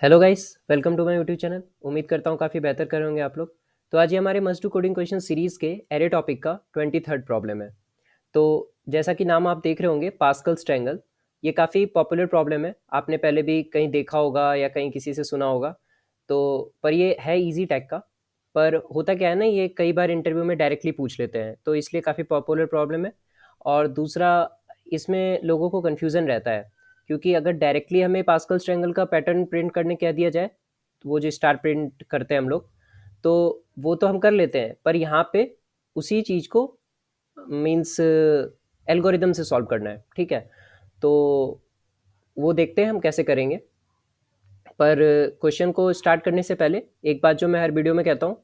Hello guys, welcome to my YouTube channel. उम्मीद करता हूँ काफ़ी बेहतर कर रहे होंगे आप लोग। तो आज ये हमारे must do coding question series के एरे टॉपिक का 23rd प्रॉब्लम है। तो जैसा कि नाम आप देख रहे होंगे, पास्कल्स ट्रायंगल, ये काफ़ी पॉपुलर प्रॉब्लम है। आपने पहले भी कहीं देखा होगा या कहीं किसी से सुना होगा। तो पर ये है इजी टाइप का। पर होता क्या है ना, ये कई बार इंटरव्यू में डायरेक्टली पूछ लेते हैं, तो इसलिए काफ़ी पॉपुलर प्रॉब्लम है। और दूसरा, इसमें लोगों को कन्फ्यूज़न रहता है, क्योंकि अगर डायरेक्टली हमें पास्कल्स ट्रायंगल का पैटर्न प्रिंट करने कह दिया जाए, तो वो जो स्टार प्रिंट करते हैं हम लोग, तो वो तो हम कर लेते हैं। पर यहाँ पे उसी चीज़ को मीन्स एल्गोरिदम से सॉल्व करना है, ठीक है। तो वो देखते हैं हम कैसे करेंगे। पर क्वेश्चन को स्टार्ट करने से पहले एक बात जो मैं हर वीडियो में कहता हूँ,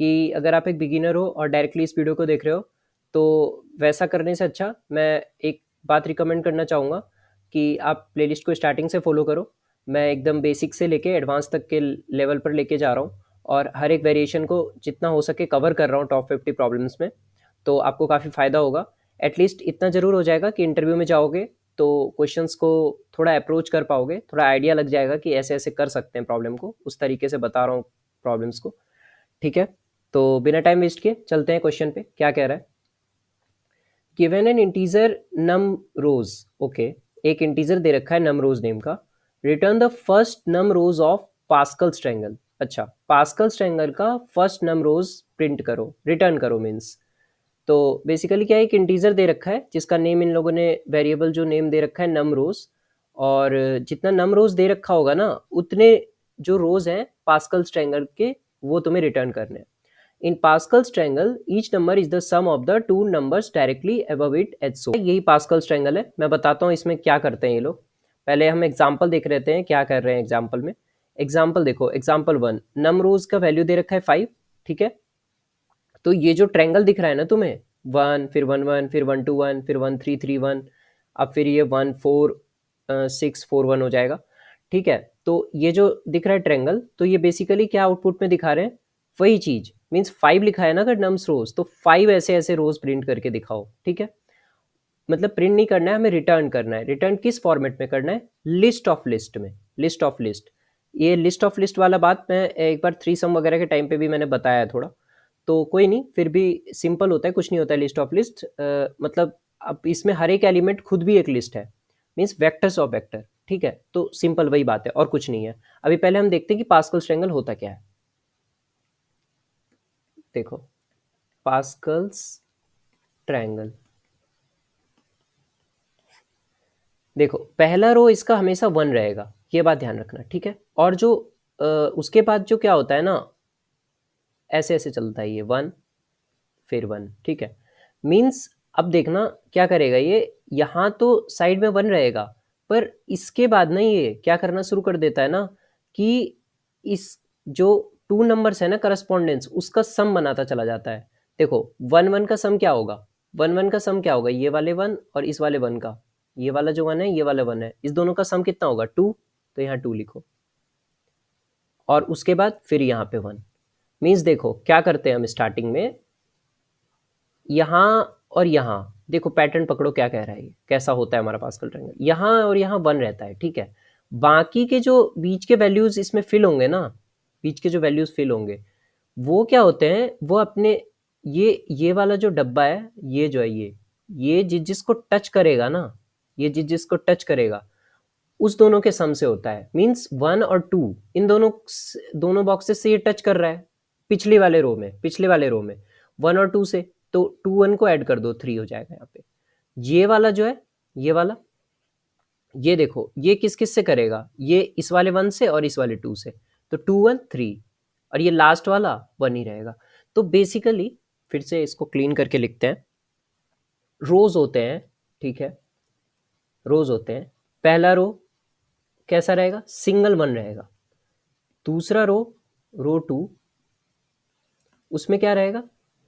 कि अगर आप एक बिगिनर हो और डायरेक्टली इस वीडियो को देख रहे हो, तो वैसा करने से अच्छा मैं एक बात रिकमेंड करना चाहूँगा कि आप प्लेलिस्ट को स्टार्टिंग से फॉलो करो। मैं एकदम बेसिक से लेके एडवांस तक के लेवल पर लेके जा रहा हूँ, और हर एक वेरिएशन को जितना हो सके कवर कर रहा हूँ टॉप 50 प्रॉब्लम्स में। तो आपको काफ़ी फ़ायदा होगा। एटलीस्ट इतना ज़रूर हो जाएगा कि इंटरव्यू में जाओगे तो क्वेश्चंस को थोड़ा अप्रोच कर पाओगे, थोड़ा आइडिया लग जाएगा कि ऐसे ऐसे कर सकते हैं प्रॉब्लम को। उस तरीके से बता रहा हूँ प्रॉब्लम्स को, ठीक है। तो बिना टाइम वेस्ट किए चलते हैं क्वेश्चन पे। क्या कह रहा है? Given an integer num rows, okay. एक इंटीजर दे रखा है नम रोज नेम का। Return the first num rows of Pascal's triangle. अच्छा, पास्कल्स ट्रायंगल का फर्स्ट नम रोज प्रिंट करो, रिटर्न करो मीन्स। तो बेसिकली क्या है, एक इंटीजर दे रखा है जिसका नेम इन लोगों ने, वेरिएबल जो नेम दे रखा है नम रोज। और जितना नम रोज दे रखा होगा ना, उतने जो रोज हैं पास्कल्स ट्रायंगल के, वो तुम्हें रिटर्न करने हैं। In Pascal's triangle each number is the sum of the two numbers directly above it as so. यही पास्कल्स ट्रायंगल है। मैं बताता हूँ इसमें क्या करते हैं ये लोग। पहले हम एग्जाम्पल देख लेते हैं क्या कर रहे हैं एग्जाम्पल में। एग्जाम्पल देखो, एग्जाम्पल 1, नम रोज का वैल्यू दे रखा है 5, ठीक है। तो ये जो ट्रायंगल दिख रहा है ना तुम्हें, 1 फिर 1 1 फिर 1 2 1 फिर 1 3 3 1, अब फिर ये 1 4 6 4 1 हो जाएगा, ठीक है। तो ये जो दिख रहा है ट्रायंगल, तो ये बेसिकली क्या आउटपुट में दिखा रहे हैं, वही चीज। मीन्स 5 लिखा है ना अगर नम्स रोज, तो 5 ऐसे ऐसे रोज प्रिंट करके दिखाओ, ठीक है। मतलब प्रिंट नहीं करना है, हमें रिटर्न करना है। रिटर्न किस फॉर्मेट में करना है? लिस्ट ऑफ लिस्ट में, लिस्ट ऑफ लिस्ट। ये लिस्ट ऑफ लिस्ट वाला बात मैं एक बार थ्री सम वगैरह के टाइम पे भी मैंने बताया है थोड़ा। तो कोई नहीं, फिर भी सिंपल होता है, कुछ नहीं होता है लिस्ट ऑफ लिस्ट। मतलब अब इसमें हर एक एलिमेंट खुद भी एक लिस्ट है, मीन्स वेक्टर्स ऑफ वेक्टर, ठीक है। तो सिंपल वही बात है और कुछ नहीं है। अभी पहले हम देखते हैं कि पास्कल्स ट्रायंगल होता क्या है। देखो, पास्कल्स ट्रायंगल, देखो पहला रो इसका हमेशा 1 रहेगा, ये बात ध्यान रखना, ठीक है। और जो उसके बाद जो क्या होता है ना, ऐसे ऐसे चलता है ये 1 फिर 1, ठीक है। मीन्स अब देखना क्या करेगा ये, यहाँ तो साइड में 1 रहेगा, पर इसके बाद ना ये क्या करना शुरू कर देता है ना, कि इस जो टू नंबर्स है ना करस्पॉन्डेंस, उसका सम बनाता चला जाता है। देखो 1 1 का सम क्या होगा, 1 1 का सम क्या होगा, ये वाले 1 और इस वाले 1 का। ये वाला जो 1 है, ये वाला 1 है, इस दोनों का सम कितना होगा, 2। तो यहाँ 2 लिखो, और उसके बाद फिर यहाँ पे 1। मीन्स देखो क्या करते हैं हम स्टार्टिंग में, यहाँ और यहाँ देखो पैटर्न पकड़ो, क्या कह रहा है ये, कैसा होता है हमारा पास्कल ट्रायंगल। यहाँ और यहाँ 1 रहता है, ठीक है। बाकी के जो बीच के वैल्यूज इसमें फिल होंगे ना, बीच के जो वैल्यूज फिल होंगे, वो क्या होते हैं, वो अपने ये वाला जो डब्बा है, ये जो है ये जिसको टच करेगा ना, ये जिसको टच करेगा, उस दोनों के सम से होता है। मीन्स 1 और 2, इन दोनों दोनों बॉक्सेस से ये टच कर रहा है, पिछले वाले रो में, पिछले वाले रो में 1 और 2 से। तो 2 1 को ऐड कर दो, 3 हो जाएगा यहाँ पे। ये वाला जो है, ये वाला, ये देखो ये किस किस से करेगा, ये इस वाले 1 से और इस वाले 2 से। तो 2 1 3, और ये लास्ट वाला 1 ही रहेगा। तो बेसिकली फिर से इसको क्लीन करके लिखते हैं। रोज होते हैं, ठीक है, रोज होते हैं। पहला रो कैसा रहेगा, सिंगल 1 रहेगा। दूसरा रो, रो 2, उसमें क्या रहेगा,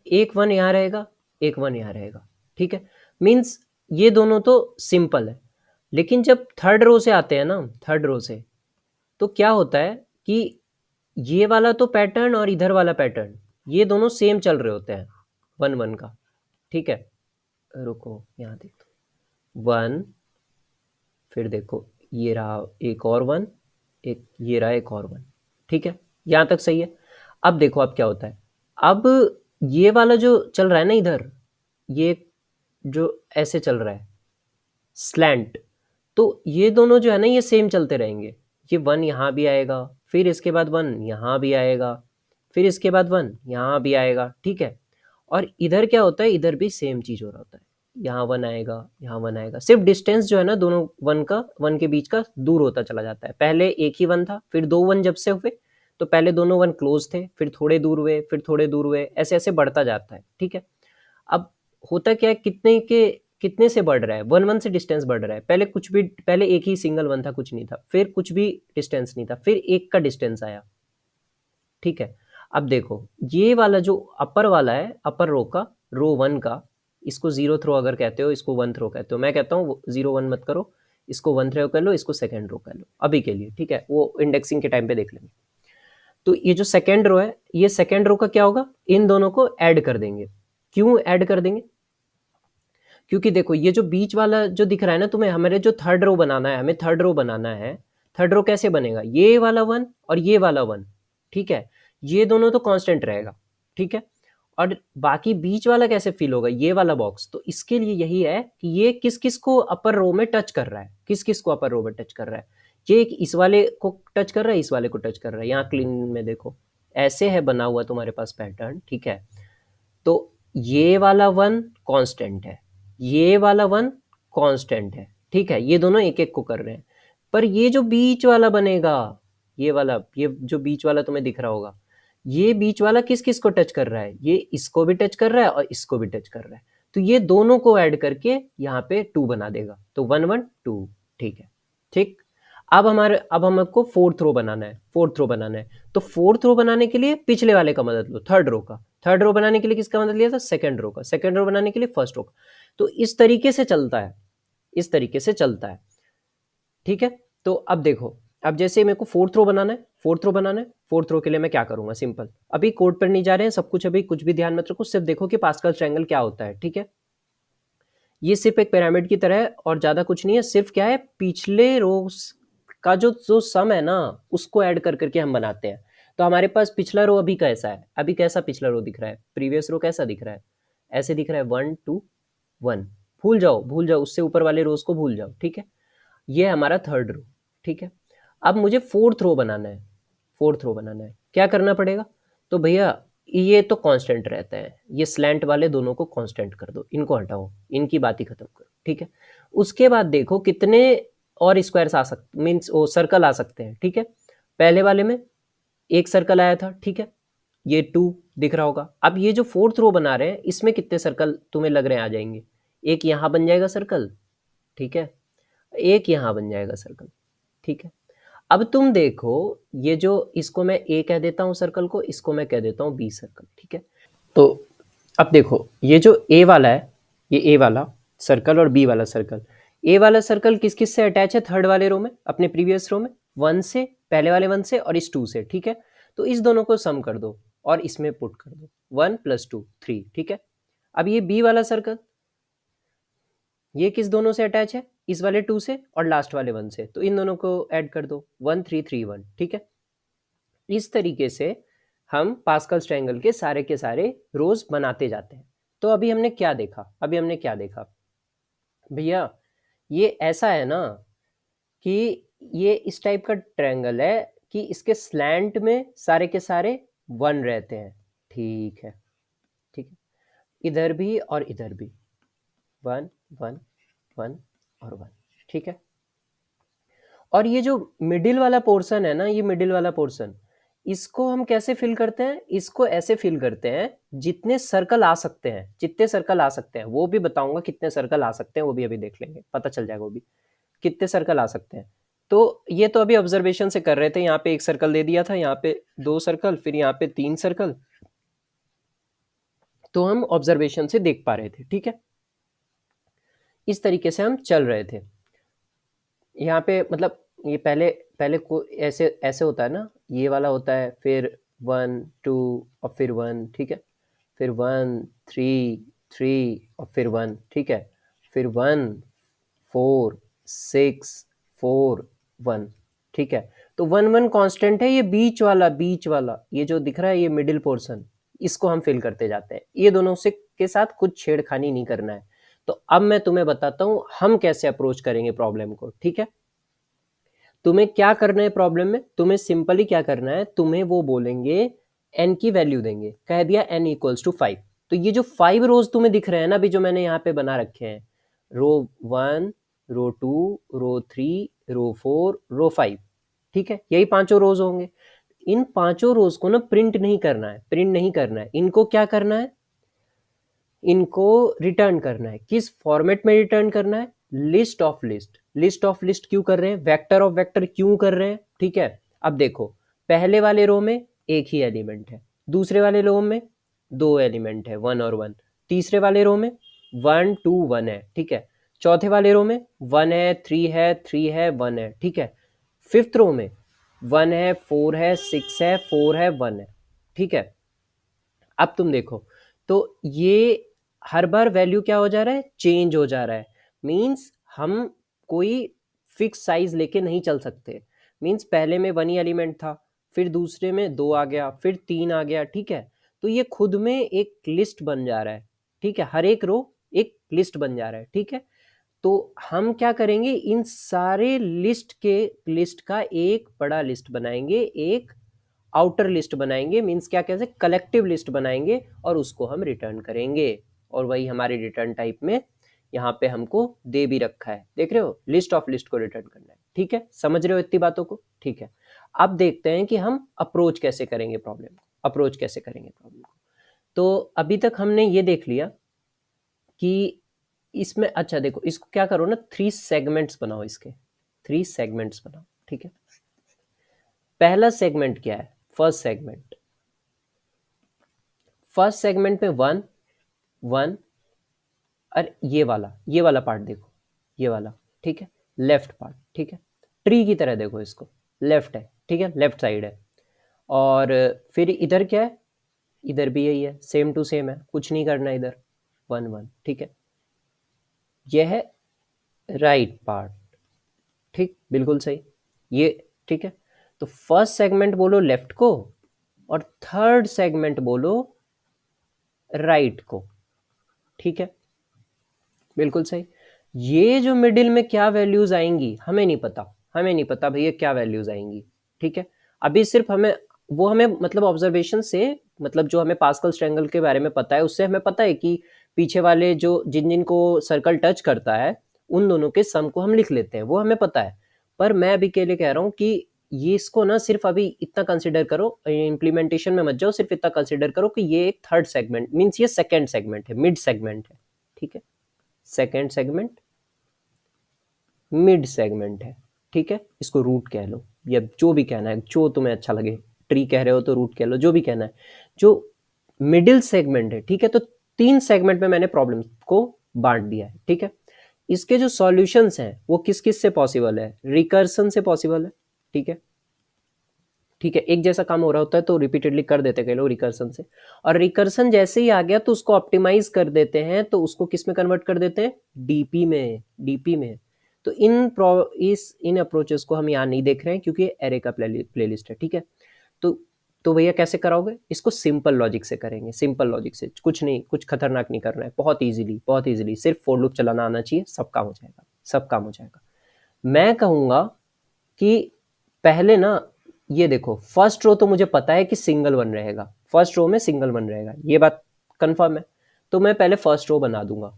एक 1 यहाँ रहेगा, एक 1 यहाँ रहेगा, ठीक है। मीन्स ये दोनों तो सिंपल है। लेकिन जब थर्ड रो से आते हैं ना, थर्ड रो से, तो क्या होता है कि ये वाला तो पैटर्न और इधर वाला पैटर्न, ये दोनों सेम चल रहे होते हैं 1 1 का, ठीक है। रुको यहाँ देखो 1, फिर देखो ये रहा एक और 1, एक ये रहा एक और 1, ठीक है, यहाँ तक सही है। अब देखो अब क्या होता है, अब ये वाला जो चल रहा है ना इधर, ये जो ऐसे चल रहा है स्लैंट, तो ये दोनों जो है ना ये सेम चलते रहेंगे। ये 1 यहाँ भी आएगा, फिर इसके बाद 1 यहाँ भी आएगा, फिर इसके बाद 1 यहाँ भी आएगा, ठीक है। और इधर क्या होता है, इधर भी सेम चीज़ हो रहा होता है, यहाँ 1 आएगा, यहाँ 1 आएगा, सिर्फ डिस्टेंस जो है ना दोनों 1 के बीच का दूर होता चला जाता है। पहले एक ही 1 था, फिर 2 1 जब से हुए तो पहले दोनों 1 क्लोज थे, फिर थोड़े दूर हुए, फिर थोड़े दूर हुए, ऐसे ऐसे बढ़ता जाता है, ठीक है। अब होता क्या है, कितने से बढ़ रहा है, 1 1 से डिस्टेंस बढ़ रहा है। पहले कुछ भी, पहले एक ही सिंगल 1 था, कुछ नहीं था, फिर कुछ भी डिस्टेंस नहीं था, फिर एक का डिस्टेंस आया, ठीक है। अब देखो ये वाला जो अपर वाला है, अपर रो का, रो 1 का, इसको 0 थ्रो अगर कहते हो, इसको 1 थ्रो कहते हो। मैं कहता हूँ 0 1 मत करो, इसको 1 थ्रो कर लो, इसको सेकंड रो कर लो अभी के लिए, ठीक है, वो इंडेक्सिंग के टाइम पे देख लेंगे। तो ये जो सेकंड रो है, ये सेकंड रो का क्या होगा, इन दोनों को ऐड कर देंगे। क्यों ऐड कर देंगे, क्योंकि देखो ये जो बीच वाला जो दिख रहा है ना तुम्हें, हमारे जो थर्ड रो बनाना है, हमें थर्ड रो बनाना है। थर्ड रो कैसे बनेगा, ये वाला 1 और ये वाला 1, ठीक है, ये दोनों तो कांस्टेंट रहेगा, ठीक है। और बाकी बीच वाला कैसे फिल होगा, ये वाला बॉक्स, तो इसके लिए यही है कि ये किस किस को अपर रो में टच कर रहा है, किस किस को अपर रो में टच कर रहा है। ये इस वाले को टच कर रहा है, इस वाले को टच कर रहा है। यहाँ क्लीन में देखो ऐसे है बना हुआ तुम्हारे पास पैटर्न, ठीक है। तो ये वाला 1 कांस्टेंट है, ये वाला 1 कांस्टेंट है, ठीक है, ये दोनों एक एक को कर रहे हैं। पर ये जो बीच वाला बनेगा, ये वाला, ये जो बीच वाला तुम्हें दिख रहा होगा, ये बीच वाला किस किस को टच कर रहा है, ये इसको भी टच कर रहा है और इसको भी टच कर रहा है। तो ये दोनों को ऐड करके यहाँ पे 2 बना देगा, तो 1 1 2, ठीक है, ठीक। अब हमको फोर्थ रो बनाना है, फोर्थ रो बनाना है। तो फोर्थ रो बनाने के लिए पिछले वाले का मदद लो, थर्ड रो का। थर्ड रो बनाने के लिए किसका मदद लिया था, सेकंड रो का। सेकंड रो बनाने के लिए फर्स्ट रो का। तो इस तरीके से चलता है, इस तरीके से चलता है, ठीक है। तो अब देखो, अब जैसे मेरे को फोर्थ रो बनाना है, फोर्थ रो बनाना है, फोर्थ रो के लिए मैं क्या करूंगा, सिंपल, अभी कोड पर नहीं जा रहे हैं सब कुछ, अभी कुछ भी ध्यान मत रखो, सिर्फ देखो कि पास्कल ट्रायंगल क्या होता है, ठीक है। ये सिर्फ एक पिरामिड की तरह है और ज्यादा कुछ नहीं है, सिर्फ क्या है, पिछले रोज का जो जो सम है ना उसको ऐड कर करके हम बनाते हैं। तो हमारे पास पिछला रो अभी कैसा है, अभी कैसा पिछला रो दिख रहा है, प्रीवियस रो कैसा दिख रहा है, ऐसे दिख रहा है 1 2 1। भूल जाओ, भूल जाओ, उससे ऊपर वाले रोज को भूल जाओ, ठीक है। ये है हमारा थर्ड रो, ठीक है। अब मुझे फोर्थ रो बनाना है, फोर्थ रो बनाना है, क्या करना पड़ेगा, तो भैया ये तो कांस्टेंट रहता है, ये स्लैंट वाले दोनों को कांस्टेंट कर दो, इनको हटाओ, इनकी बात ही खत्म करो, ठीक है। उसके बाद देखो कितने और स्क्वायर्स आ सकते, मीन्स वो सर्कल आ सकते हैं, ठीक है। पहले वाले में एक सर्कल आया था, ठीक है, ये 2 दिख रहा होगा। अब ये जो फोर्थ रो बना रहे हैं इसमें कितने सर्कल तुम्हें लग रहे हैं आ जाएंगे, एक यहाँ बन जाएगा सर्कल, ठीक है, एक यहाँ बन जाएगा सर्कल, ठीक है। अब तुम देखो, ये जो इसको मैं ए कह देता हूँ सर्कल को, इसको मैं कह देता हूँ बी सर्कल, ठीक है। तो अब देखो ये जो ए वाला है, ये ए वाला सर्कल और बी वाला सर्कल, ए वाला सर्कल किस किस से अटैच है, थर्ड वाले रो में, अपने प्रीवियस रो में 1 से, पहले वाले 1 से और इस 2 से, ठीक है। तो इस दोनों को सम कर दो और इसमें पुट कर दो, 1 + 2 3, ठीक है। अब ये बी वाला सर्कल, ये किस दोनों से अटैच है, इस वाले 2 से और लास्ट वाले 1 से, तो इन दोनों को ऐड कर दो, 1 3 3 1, ठीक है। इस तरीके से हम पास्कल ट्रायंगल के सारे रोज बनाते जाते हैं। तो अभी हमने क्या देखा, अभी हमने क्या देखा भैया, ये ऐसा है ना कि ये इस टाइप का ट्रायंगल है कि इसके स्लैंट में सारे के सारे 1 रहते हैं, ठीक है, ठीक है, इधर भी और इधर भी 1 1 1 और 1, ठीक है। और ये जो मिडिल वाला पोर्शन है ना, ये मिडिल वाला पोर्शन, इसको हम कैसे फिल करते हैं, इसको ऐसे फिल करते हैं, जितने सर्कल आ सकते हैं, जितने सर्कल आ सकते हैं वो भी बताऊंगा, कितने सर्कल आ सकते हैं वो भी अभी देख लेंगे, पता चल जाएगा वो भी कितने सर्कल आ सकते हैं। तो ये तो अभी ऑब्जर्वेशन से कर रहे थे, यहाँ पे एक सर्कल दे दिया था, यहाँ पे 2 सर्कल, फिर यहाँ पे 3 सर्कल, तो हम ऑब्जर्वेशन से देख पा रहे थे, ठीक है। इस तरीके से हम चल रहे थे। यहाँ पे मतलब ये पहले पहले को ऐसे ऐसे होता है ना, ये वाला होता है, फिर 1 2 और फिर 1, ठीक है, फिर 1 3 3 और फिर 1, ठीक है, फिर 1 4 6 4 1, ठीक है। तो 1 1 कांस्टेंट है, ये बीच वाला ये जो दिख रहा है, ये मिडिल पोर्शन, इसको हम फिल करते जाते हैं। ये दोनों से के साथ कुछ छेड़खानी नहीं करना है। तो अब मैं तुम्हें बताता हूँ हम कैसे अप्रोच करेंगे प्रॉब्लम को, ठीक है। तुम्हें क्या करना है प्रॉब्लम में, तुम्हें सिंपली क्या करना है, तुम्हें वो बोलेंगे n की वैल्यू देंगे, कह दिया n इक्वल्स टू 5। तो ये जो 5 रोज तुम्हें दिख रहे हैं ना अभी, जो मैंने यहाँ पे बना रखे हैं, रो 1, रो 2, रो 3, रो 4, रो 5, ठीक है, यही पांचों रोज होंगे। इन पांचों रोज को ना प्रिंट नहीं करना है, प्रिंट नहीं करना है, इनको क्या करना है, इनको रिटर्न करना है। किस फॉर्मेट में रिटर्न करना है, list of list. List of list क्यों कर रहे हैं, वेक्टर ऑफ वेक्टर क्यों कर रहे हैं, ठीक है। अब देखो, पहले वाले रो में एक ही एलिमेंट है, दूसरे वाले रो में 2 एलिमेंट है, 1 और 1, तीसरे वाले रो में 1 2 1 है, ठीक है, चौथे वाले रो में 1 है, 3 है, 3 है, 1 है, ठीक है, फिफ्थ रो में 1 है, 4 है, 6 है, 4 है, 1 है, ठीक है। अब तुम देखो, तो ये हर बार वैल्यू क्या हो जा रहा है, चेंज हो जा रहा है। मीन्स हम कोई फिक्स साइज लेके नहीं चल सकते। मीन्स पहले में 1 ही एलिमेंट था, फिर दूसरे में 2 आ गया, फिर 3 आ गया, ठीक है। तो ये खुद में एक लिस्ट बन जा रहा है, ठीक है, हर एक रो एक लिस्ट बन जा रहा है, ठीक है। तो हम क्या करेंगे, इन सारे लिस्ट का एक बड़ा लिस्ट बनाएंगे, एक आउटर लिस्ट बनाएंगे, मींस क्या कहते हैं, कलेक्टिव लिस्ट बनाएंगे, और उसको हम रिटर्न करेंगे। और वही हमारे रिटर्न टाइप में यहाँ पे हमको दे भी रखा है, देख रहे हो, लिस्ट ऑफ लिस्ट को रिटर्न करना है, ठीक है। समझ रहे हो इतनी बातों को, ठीक है। अब देखते हैं कि हम अप्रोच कैसे करेंगे प्रॉब्लम को, अप्रोच कैसे करेंगे प्रॉब्लम को। तो अभी तक हमने ये देख लिया कि इसमें, अच्छा देखो, इसको क्या करो ना, 3 सेगमेंट्स बनाओ, इसके 3 सेगमेंट्स बनाओ, ठीक है। पहला सेगमेंट क्या है, फर्स्ट सेगमेंट, फर्स्ट सेगमेंट में 1 1, और ये वाला पार्ट देखो, ये वाला, ठीक है, लेफ्ट पार्ट, ठीक है, ट्री की तरह देखो इसको, लेफ्ट है, ठीक है, लेफ्ट साइड है। और फिर इधर क्या है, इधर भी यही है, सेम टू सेम है, कुछ नहीं करना इधर, 1 1, ठीक है। यह है राइट पार्ट, ठीक, बिल्कुल सही, ये ठीक है। तो फर्स्ट सेगमेंट बोलो लेफ्ट को, और थर्ड सेगमेंट बोलो राइट को, ठीक है, बिल्कुल सही। ये जो मिडिल में क्या वैल्यूज आएंगी हमें नहीं पता, हमें नहीं पता भैया क्या वैल्यूज आएंगी, ठीक है। अभी सिर्फ हमें वो हमें मतलब ऑब्जर्वेशन से, मतलब जो हमें पास्कल ट्रायंगल के बारे में पता है, उससे हमें पता है कि पीछे वाले जो जिन जिन को सर्कल टच करता है उन दोनों के सम को हम लिख लेते हैं, वो हमें पता है। पर मैं अभी के लिए कह रहा हूँ कि ये इसको ना सिर्फ अभी इतना कंसिडर करो, इम्प्लीमेंटेशन में मत जाओ, सिर्फ इतना कंसिडर करो कि ये एक थर्ड सेगमेंट, मीन्स ये सेकेंड सेगमेंट है, मिड सेगमेंट है, ठीक है, सेकेंड सेगमेंट, मिड सेगमेंट है, ठीक है। इसको रूट कह लो, या जो भी कहना है, जो तुम्हें अच्छा लगे, ट्री कह रहे हो तो रूट कह लो, जो भी कहना है, जो मिडिल सेगमेंट है, ठीक है। तो 3 सेगमेंट में मैंने प्रॉब्लम को बांट दिया है, ठीक है। इसके जो सॉल्यूशंस हैं वो किस किस से पॉसिबल है, रिकर्सन से पॉसिबल है, ठीक है, ठीक है। एक जैसा काम हो रहा होता है तो रिपीटेडली कर देते हैं कई लोग रिकर्सन से, और रिकर्सन जैसे ही आ गया तो उसको ऑप्टिमाइज कर देते हैं, तो उसको किस में कन्वर्ट कर देते हैं, डीपी में, डीपी में। तो इन अप्रोचेस को हम यहाँ नहीं देख रहे हैं क्योंकि एरे का प्लेलिस्ट है, ठीक है। तो तो भैया कैसे कराओगे इसको, सिंपल लॉजिक से करेंगे, सिंपल लॉजिक से, कुछ नहीं, कुछ खतरनाक नहीं करना है, बहुत इजीली, बहुत इजीली, सिर्फ फॉर लूप चलाना आना चाहिए, सब काम हो जाएगा, सब काम हो जाएगा। मैं कहूँगा कि पहले ना, ये देखो, फर्स्ट रो तो मुझे पता है कि सिंगल वन रहेगा, फर्स्ट रो में सिंगल वन रहेगा, ये बात कंफर्म है। तो मैं पहले फर्स्ट रो बना दूंगा,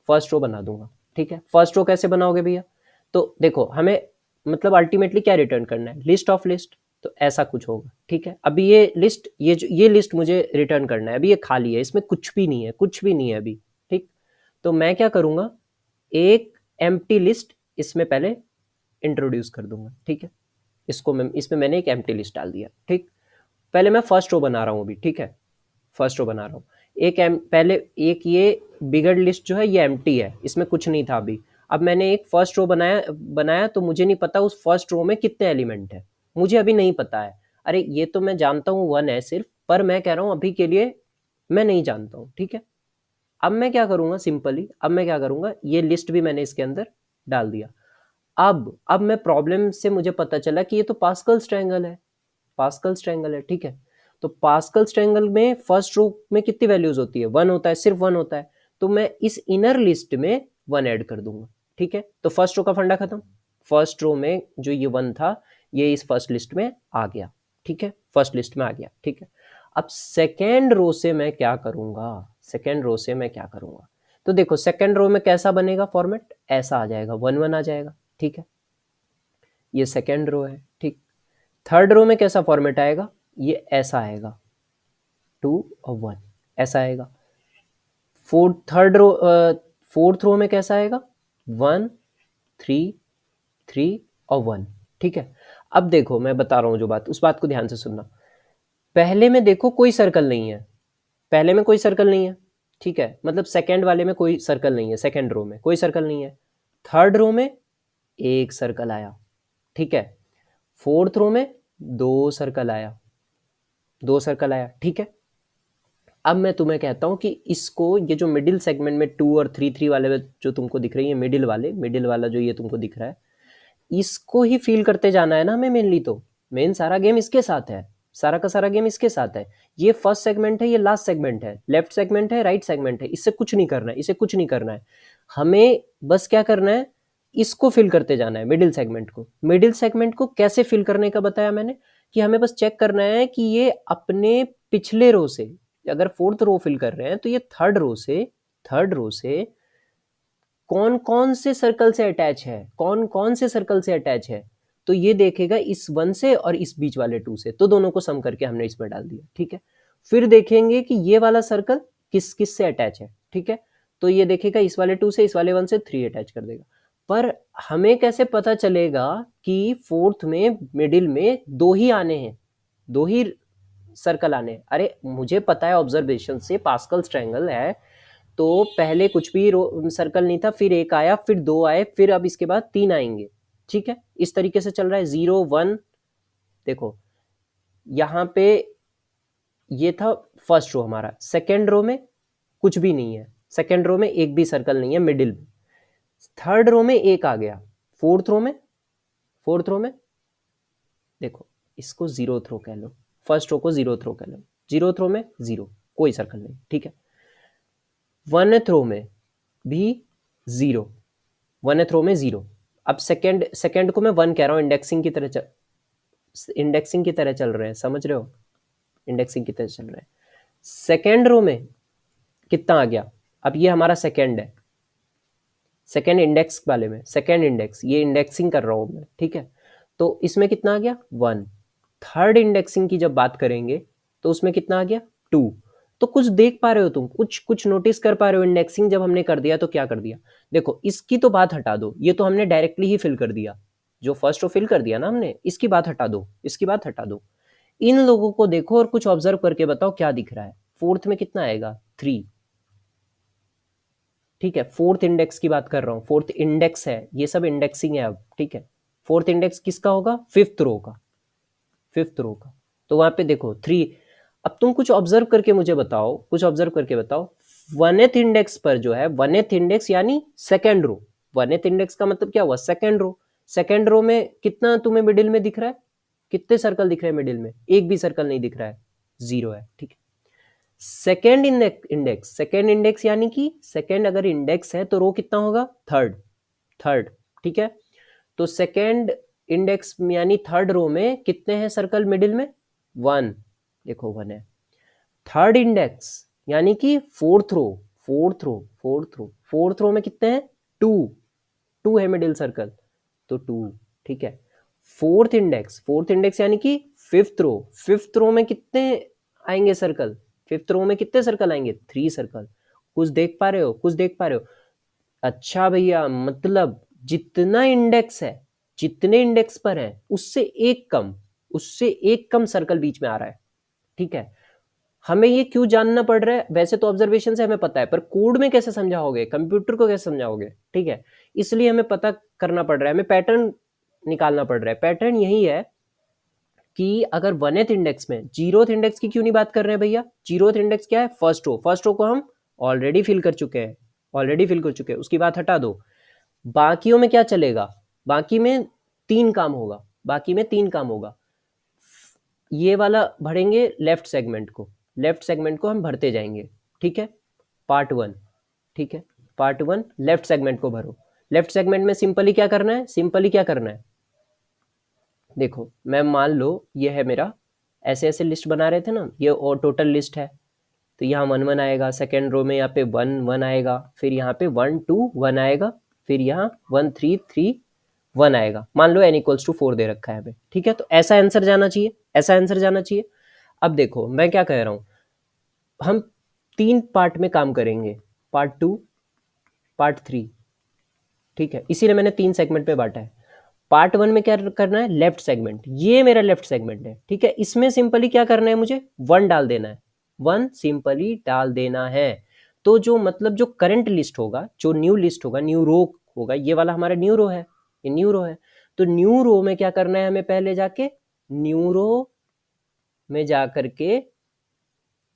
फर्स्ट रो बना दूंगा, ठीक है। फर्स्ट रो कैसे बनाओगे भैया, तो देखो हमें मतलब अल्टीमेटली क्या रिटर्न करना है, लिस्ट ऑफ लिस्ट, तो ऐसा कुछ होगा, ठीक है। अभी ये लिस्ट, ये लिस्ट मुझे रिटर्न करना है, अभी ये खाली है, इसमें कुछ भी नहीं है, कुछ भी नहीं है अभी, ठीक। तो मैं क्या करूंगा, एक एम्प्टी लिस्ट इसमें पहले इंट्रोड्यूस कर दूंगा, ठीक है। इसको मैं, इसमें मैंने एक एम्प्टी लिस्ट डाल दिया, ठीक। पहले मैं फर्स्ट रो बना रहा हूँ अभी, ठीक है, फर्स्ट रो बना रहा हूँ। पहले एक ये बिगड़ लिस्ट जो है ये एम्प्टी है, इसमें कुछ नहीं था अभी। अब मैंने एक फर्स्ट रो बनाया बनाया तो मुझे नहीं पता उस फर्स्ट रो में कितने एलिमेंट है, मुझे अभी नहीं पता है। अरे ये तो मैं जानता हूँ 1 है सिर्फ, पर मैं कह रहा हूँ अभी के लिए मैं नहीं जानता हूँ, ठीक है। अब मैं क्या करूँगा, सिंपली अब मैं क्या करूँगा, ये लिस्ट भी मैंने इसके अंदर डाल दिया। अब मैं प्रॉब्लम से मुझे पता चला कि ये तो पास्कल्स ट्रायंगल है, पास्कल्स ट्रायंगल है, ठीक है। तो पास्कल्स ट्रायंगल में फर्स्ट रो में कितनी वैल्यूज होती है, 1 होता है, सिर्फ 1 होता है। तो मैं इस इनर लिस्ट में 1 ऐड कर दूंगा, ठीक है। तो फर्स्ट रो का फंडा खत्म, फर्स्ट रो में जो ये 1 था ये इस फर्स्ट लिस्ट में आ गया, ठीक है, फर्स्ट लिस्ट में आ गया, ठीक है। अब सेकेंड रो से मैं क्या करूंगा, सेकेंड रो से मैं क्या करूंगा, तो देखो सेकेंड रो में कैसा बनेगा फॉर्मेट, ऐसा आ जाएगा, 1 1 आ जाएगा, ठीक है। ये सेकेंड रो है, ठीक। थर्ड रो में कैसा फॉर्मेट आएगा, ये ऐसा आएगा, 2 और 1 ऐसा आएगा। फोर्थ रो में कैसा आएगा, 1 3 3 और 1, ठीक है। अब देखो मैं बता रहा हूं जो बात, उस बात को ध्यान से सुनना। पहले में देखो कोई सर्कल नहीं है, पहले में कोई सर्कल नहीं है, ठीक है, मतलब सेकेंड वाले में कोई सर्कल नहीं है, सेकेंड रो में कोई सर्कल नहीं है। थर्ड रो में एक सर्कल आया, ठीक है। फोर्थ रो में 2 सर्कल आया, 2 सर्कल आया, ठीक है। अब मैं तुम्हें कहता हूं कि इसको, ये जो मिडिल सेगमेंट में 2 और 3 3 वाले जो तुमको दिख रही है, मिडिल वाले, मिडिल वाला जो ये तुमको दिख रहा है, इसको ही फील करते जाना है ना हमें मेनली। तो मेन सारा गेम इसके साथ है, सारा का सारा गेम इसके साथ है। ये फर्स्ट सेगमेंट है, ये लास्ट सेगमेंट है, लेफ्ट सेगमेंट है, राइट सेगमेंट है, इससे कुछ नहीं करना है, इसे कुछ नहीं करना है। हमें बस क्या करना है, इसको फिल करते जाना है, मिडिल सेगमेंट को। मिडिल सेगमेंट को कैसे फिल करने का बताया मैंने, कि हमें बस चेक करना है कि ये अपने पिछले रो से, अगर फोर्थ रो फिल कर रहे हैं तो ये थर्ड रो से कौन कौन से सर्कल से अटैच है, कौन कौन से सर्कल से अटैच है, तो ये देखेगा इस 1 से और इस बीच वाले 2 से, तो दोनों को सम करके हमने इसमें डाल दिया, ठीक है। फिर देखेंगे कि ये वाला सर्कल किस किस से अटैच है, ठीक है। तो ये देखेगा इस वाले 2 से, इस वाले 1 से 3 अटैच कर देगा। पर हमें कैसे पता चलेगा कि फोर्थ में मिडिल में 2 ही आने हैं, 2 ही सर्कल आने हैं? अरे मुझे पता है ऑब्जर्वेशन से, पास्कल्स ट्रायंगल है, तो पहले कुछ भी सर्कल नहीं था, फिर एक आया, फिर 2 आए, फिर अब इसके बाद 3 आएंगे, ठीक है। इस तरीके से चल रहा है, 0 1। देखो यहाँ पे ये था फर्स्ट रो हमारा, सेकेंड रो में कुछ भी नहीं है, सेकेंड रो में एक भी सर्कल नहीं है मिडिल में। थर्ड रो में एक आ गया, फोर्थ रो में देखो, इसको जीरोथ रो कह लो, फर्स्ट रो को जीरोथ रो कह लो, जीरोथ रो में 0, कोई सर्कल नहीं, ठीक है। वनथ रो में भी 0, वनथ रो में 0। अब सेकेंड को मैं 1 कह रहा हूँ, इंडेक्सिंग की तरह चल रहे हैं, समझ रहे हो, इंडेक्सिंग की तरह चल रहे हैं। सेकेंड रो में कितना आ गया, अब ये हमारा सेकेंड है, सेकेंड इंडेक्स वाले में, सेकेंड इंडेक्स, ये इंडेक्सिंग कर रहा हूँ मैं, ठीक है। तो इसमें कितना आ गया, 1। थर्ड इंडेक्सिंग की जब बात करेंगे तो उसमें कितना आ गया, 2। तो कुछ देख पा रहे हो तुम, कुछ नोटिस कर पा रहे हो, इंडेक्सिंग जब हमने कर दिया तो क्या कर दिया। देखो इसकी तो बात हटा दो, ये तो हमने डायरेक्टली ही फिल कर दिया, जो फर्स्ट रो फिल कर दिया ना हमने, इसकी बात हटा दो, इसकी बात हटा दो। इन लोगों को देखो और कुछ ऑब्जर्व करके बताओ क्या दिख रहा है। फोर्थ में कितना आएगा, 3, ठीक है। फोर्थ इंडेक्स की बात कर रहा हूँ, फोर्थ इंडेक्स है, ये सब इंडेक्सिंग है अब, ठीक है। फोर्थ इंडेक्स किसका होगा, फिफ्थ रो का, फिफ्थ रो का। तो वहां पे देखो 3। अब तुम कुछ ऑब्जर्व करके मुझे बताओ, कुछ ऑब्जर्व करके बताओ, वनेथ इंडेक्स पर जो है, वनेथ इंडेक्स यानी सेकेंड रो, वनेथ इंडेक्स का मतलब क्या हुआ, सेकेंड रो। सेकेंड रो में कितना तुम्हें मिडिल में दिख रहा है, कितने सर्कल दिख रहे हैं मिडिल में, एक भी सर्कल नहीं दिख रहा है, 0 है, ठीक है। सेकेंड इंडेक्स, सेकेंड इंडेक्स यानी कि सेकेंड अगर इंडेक्स है तो रो कितना होगा, थर्ड, थर्ड, ठीक है। तो सेकेंड इंडेक्स यानी थर्ड रो में कितने हैं सर्कल मिडिल में, 1, देखो 1 है। थर्ड इंडेक्स यानी कि फोर्थ रो में कितने हैं, 2, 2 है मिडिल सर्कल, तो 2, ठीक है। फोर्थ इंडेक्स यानी कि फिफ्थ रो में कितने आएंगे सर्कल, फिफ्थ रो में कितने सर्कल आएंगे, 3 सर्कल। कुछ देख पा रहे हो, कुछ देख पा रहे हो। अच्छा भैया, मतलब जितना इंडेक्स है, जितने इंडेक्स पर है उससे एक कम सर्कल बीच में आ रहा है, ठीक है। हमें ये क्यों जानना पड़ रहा है, वैसे तो ऑब्जर्वेशन से हमें पता है, पर कोड में कैसे समझाओगे, कंप्यूटर को कैसे समझाओगे, ठीक है। इसलिए हमें पता करना पड़ रहा है, हमें पैटर्न निकालना पड़ रहा है। पैटर्न यही है कि अगर वनेथ इंडेक्स में, जीरोथ इंडेक्स की क्यों नहीं बात कर रहे हैं भैया, जीरोथ इंडेक्स क्या है, फर्स्ट रो, फर्स्ट रो को हम ऑलरेडी फिल कर चुके हैं, उसकी बात हटा दो। बाकियों में क्या चलेगा, बाकी में 3 काम होगा, बाकी में 3 काम होगा। ये वाला भरेंगे लेफ्ट सेगमेंट को, लेफ्ट सेगमेंट को हम भरते जाएंगे, ठीक है। पार्ट 1, ठीक है, पार्ट 1 लेफ्ट सेगमेंट को भरो। लेफ्ट सेगमेंट में सिंपली क्या करना है, सिंपली क्या करना है, देखो मैं मान लो ये है मेरा, ऐसे ऐसे लिस्ट बना रहे थे ना, ये और टोटल लिस्ट है, तो यहाँ 1 1 आएगा, सेकेंड रो में यहाँ पे 1 1 आएगा, फिर यहाँ पे 1 2 1 आएगा, फिर यहाँ 1 3 3 1 आएगा। मान लो n इक्वल्स टू 4 दे रखा है हमें, ठीक है। तो ऐसा आंसर जाना चाहिए, ऐसा आंसर जाना चाहिए। अब देखो मैं क्या कह रहा हूँ, हम 3 पार्ट में काम करेंगे, पार्ट 2 पार्ट 3, ठीक है, इसीलिए मैंने 3 सेगमेंट पे बांटा है। पार्ट 1 में क्या करना है, लेफ्ट सेगमेंट, ये मेरा लेफ्ट सेगमेंट है, ठीक है। इसमें सिंपली क्या करना है, मुझे 1 डाल देना है, 1 सिंपली डाल देना है। तो जो मतलब जो करंट लिस्ट होगा, जो न्यू लिस्ट होगा, न्यू रो होगा, ये वाला हमारा न्यू रो है, ये न्यू रो है। तो न्यू रो में क्या करना है हमें, पहले जाके न्यू रो में जा करके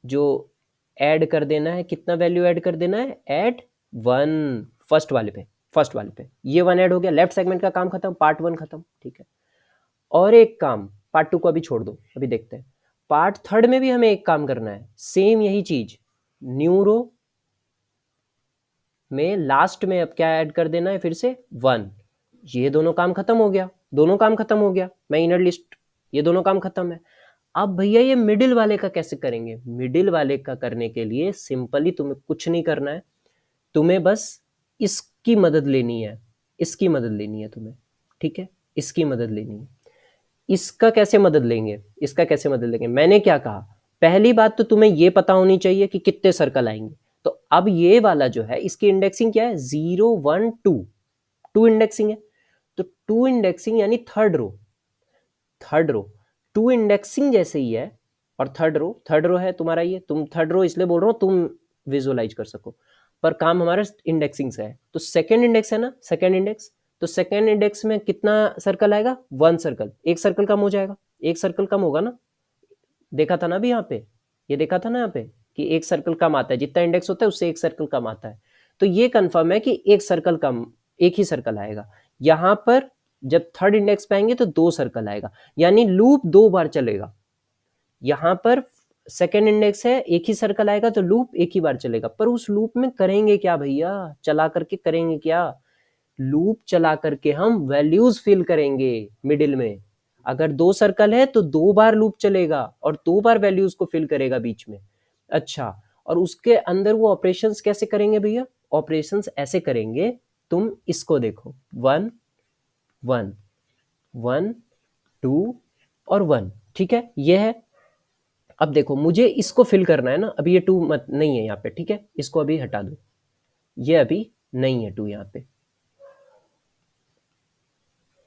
जो ऐड कर देना है, कितना वैल्यू ऐड कर देना है, ऐड 1 फर्स्ट वाले पे, फर्स्ट वाले पे ये 1 ऐड हो गया, लेफ्ट सेगमेंट का काम खत्म, पार्ट 1 खत्म, ठीक है। और एक काम, पार्ट 2 को अभी छोड़ दो, अभी देखते हैं। पार्ट 3 में भी हमें एक काम करना है, सेम यही चीज, न्यू रो में लास्ट में अब क्या ऐड कर देना है, फिर से 1। ये दोनों काम खत्म हो गया, दोनों काम खत्म हो गया, मैं इनर लिस्ट, ये दोनों काम खत्म है। अब भैया ये मिडिल वाले का कैसे करेंगे, मिडिल वाले का करने के लिए सिंपली तुम्हें कुछ नहीं करना है, तुम्हें बस इसकी मदद लेनी है, इसकी मदद लेनी है तुम्हें, ठीक है, इसकी मदद लेनी है। इसका कैसे मदद लेंगे, इसका कैसे मदद लेंगे, मैंने क्या कहा, पहली बात तो तुम्हें ये पता होनी चाहिए कि कितने सर्कल आएंगे। तो अब ये वाला जो है, इसकी इंडेक्सिंग क्या है, 0 1 2, 2 इंडेक्सिंग है। तो 2 इंडेक्सिंग यानी third row, third row 2 indexing जैसे ही है, और थर्ड रो है तुम्हारा, ये तुम थर्ड रो इसलिए बोल रहा हूँ तुम विजुअलाइज कर सको, पर काम हमारा इंडेक्सिंग से है। तो सेकेंड इंडेक्स है ना, सेकेंड इंडेक्स, तो सेकेंड इंडेक्स में कितना सर्कल आएगा, 1 सर्कल, एक सर्कल कम हो जाएगा, एक सर्कल कम होगा ना, देखा था ना अभी यहाँ पे, ये देखा था ना यहाँ पे कि एक सर्कल कम आता है, जितना इंडेक्स होता है उससे एक सर्कल कम आता है। तो ये कंफर्म है कि एक सर्कल कम, एक ही सर्कल आएगा। यहाँ पर जब थर्ड इंडेक्स पे आएंगे तो 2 सर्कल आएगा, यानी लूप 2 बार चलेगा। यहाँ पर सेकेंड इंडेक्स है, एक ही सर्कल आएगा, तो लूप एक ही बार चलेगा। पर उस लूप में करेंगे क्या भैया, चला करके करेंगे क्या, लूप चला करके हम वैल्यूज फिल करेंगे मिडिल में। अगर 2 सर्कल है तो 2 बार लूप चलेगा और 2 बार वैल्यूज को फिल करेगा बीच में। अच्छा, और उसके अंदर वो ऑपरेशंस कैसे करेंगे भैया, ऑपरेशंस ऐसे करेंगे, तुम इसको देखो, 1 1 1 2 और 1, ठीक है, ये है। अब देखो मुझे इसको फिल करना है ना, अभी ये 2 मत नहीं है यहाँ पे, ठीक है, इसको अभी हटा दो, ये अभी नहीं है 2 यहाँ पे।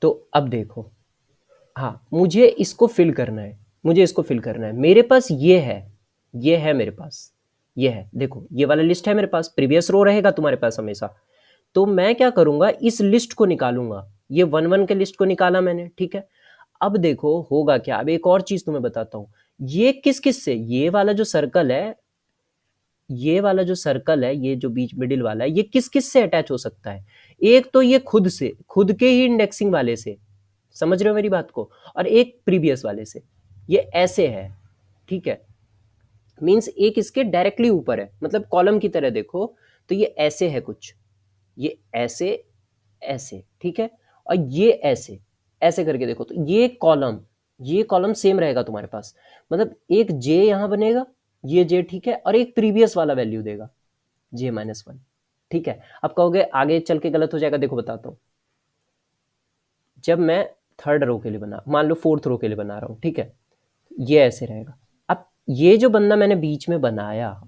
तो अब देखो, हाँ मुझे इसको फिल करना है, मुझे इसको फिल करना है, मेरे पास ये है, ये है मेरे पास, ये है, देखो ये वाला लिस्ट है मेरे पास, प्रीवियस रो रहेगा तुम्हारे पास हमेशा। तो मैं क्या करूंगा, इस लिस्ट को निकालूंगा, ये 1 1 के लिस्ट को निकाला मैंने, ठीक है। अब देखो होगा क्या, अब एक और चीज तुम्हें बताता हूँ, ये किस किस से, ये वाला जो सर्कल है, ये वाला जो सर्कल है, ये जो बीच मिडिल वाला है, ये किस किस से अटैच हो सकता है, एक तो ये खुद से, खुद के ही इंडेक्सिंग वाले से, समझ रहे हो मेरी बात को, और एक प्रीवियस वाले से, ये ऐसे है, ठीक है, मींस एक इसके डायरेक्टली ऊपर है, मतलब कॉलम की तरह देखो, तो ये ऐसे है कुछ, ये ऐसे ऐसे, ठीक है, और ये ऐसे ऐसे करके देखो, तो ये कॉलम सेम रहेगा तुम्हारे पास, मतलब एक जे यहां बनेगा, ये जे, ठीक है, और एक प्रीवियस वाला वैल्यू देगा j-1, ठीक है। अब कहोगे आगे चल के गलत हो जाएगा, देखो बताता हूं, जब मैं थर्ड रो के लिए बना, मान लो फोर्थ रो के लिए बना रहा हूं, ठीक है, ये ऐसे रहेगा। अब ये जो बंदा मैंने बीच में बनाया,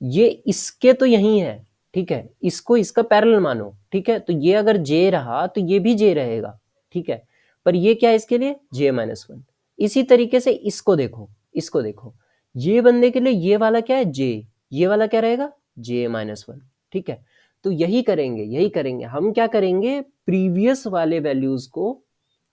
ये इसके तो यही है, ठीक है, इसको इसका पैरेलल मानो, ठीक है, तो ये अगर जे रहा तो ये भी जे रहेगा, ठीक है, पर ये क्या है इसके लिए, j-1। इसी तरीके से इसको देखो, इसको देखो, ये बंदे के लिए ये वाला क्या है, जे, ये वाला क्या रहेगा, j-1, ठीक है। तो यही करेंगे, यही करेंगे, हम क्या करेंगे, प्रीवियस वाले वैल्यूज को,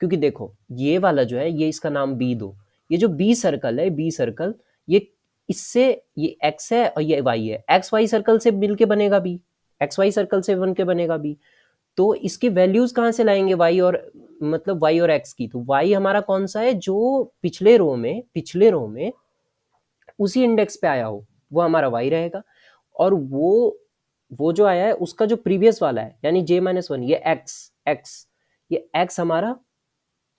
क्योंकि देखो ये वाला जो है, ये इसका नाम बी दो, ये जो बी सर्कल है, बी सर्कल, ये इससे, ये एक्स है और ये वाई है, एक्स वाई सर्कल से मिलके बनेगा बी, एक्स वाई सर्कल से बन के बनेगा बी। तो इसकी वैल्यूज कहाँ से लाएंगे, y और मतलब y और x की, तो y हमारा कौन सा है, जो पिछले रो में उसी इंडेक्स पे आया हो वो हमारा y रहेगा, और वो जो आया है उसका जो प्रीवियस वाला है यानी j-1, ये x ये x हमारा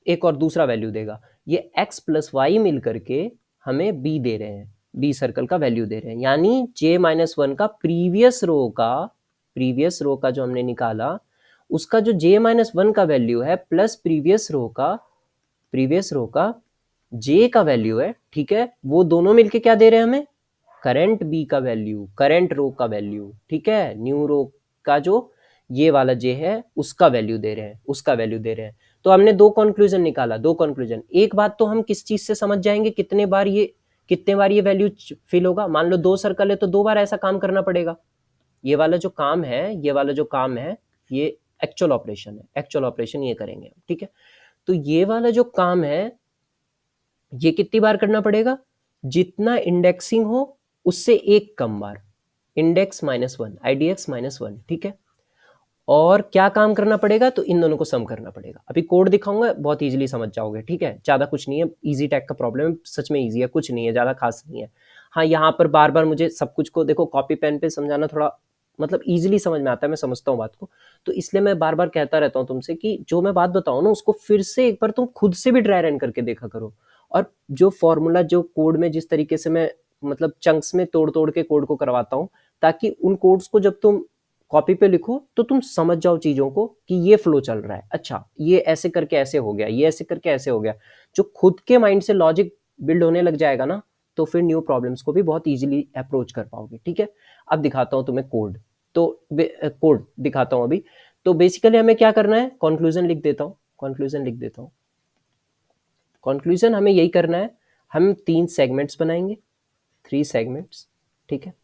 एक और दूसरा वैल्यू देगा। ये x प्लस वाई मिल करके हमें b दे रहे हैं, b सर्कल का वैल्यू दे रहे हैं, यानी j-1 का प्रीवियस रो का जो हमने निकाला उसका जो j-1 का वैल्यू है प्लस प्रीवियस रो का j का वैल्यू है, ठीक है, वो दोनों मिलके क्या दे रहे हैं हमें, करंट b का वैल्यू, करंट रो का वैल्यू, ठीक है, न्यू रो का जो ये वाला j है उसका वैल्यू दे रहे हैं। तो हमने दो कंक्लूजन निकाला, एक बात तो हम किस चीज से समझ जाएंगे, कितने बार ये वैल्यू फिल होगा। मान लो 2 सर्कल है तो 2 बार ऐसा काम करना पड़ेगा। ये वाला जो काम है ये एक्चुअल ऑपरेशन ये करेंगे, ठीक है। तो ये वाला जो काम है ये कितनी बार करना पड़ेगा, जितना इंडेक्सिंग हो उससे एक कम बार, इंडेक्स -1 IDX -1, ठीक है। और क्या काम करना पड़ेगा, तो इन दोनों को सम करना पड़ेगा। अभी कोड दिखाऊंगा, बहुत इजीली समझ जाओगे, ठीक है, ज़्यादा कुछ नहीं है, इजी टैग का प्रॉब्लम है, सच में इजी है, कुछ नहीं है, ज़्यादा खास नहीं है। हाँ, यहाँ पर बार बार मुझे सब कुछ को देखो कॉपी पेन पे समझाना थोड़ा मतलब इजीली समझ में आता है, मैं समझता हूँ बात को, तो इसलिए मैं बार बार कहता रहता हूँ तुमसे कि जो मैं बात बताऊँ ना उसको फिर से एक बार तुम खुद से भी ड्राई रन करके देखा करो, और जो फॉर्मूला जो कोड में जिस तरीके से मैं मतलब चंक्स में तोड़ तोड़ के कोड को करवाता हूँ, ताकि उन कोड्स को जब तुम कॉपी पे लिखो तो तुम समझ जाओ चीजों को कि ये फ्लो चल रहा है, अच्छा ये ऐसे करके ऐसे हो गया, ये ऐसे करके ऐसे हो गया। जो खुद के माइंड से लॉजिक बिल्ड होने लग जाएगा ना, तो फिर न्यू प्रॉब्लम्स को भी बहुत इजीली अप्रोच कर पाओगे, ठीक है। अब दिखाता हूँ तुम्हें कोड, तो कोड दिखाता हूँ अभी। तो बेसिकली हमें क्या करना है, कंक्लूजन लिख देता हूँ। कंक्लूजन हमें यही करना है, हम 3 सेगमेंट्स बनाएंगे, 3 सेगमेंट्स, ठीक है,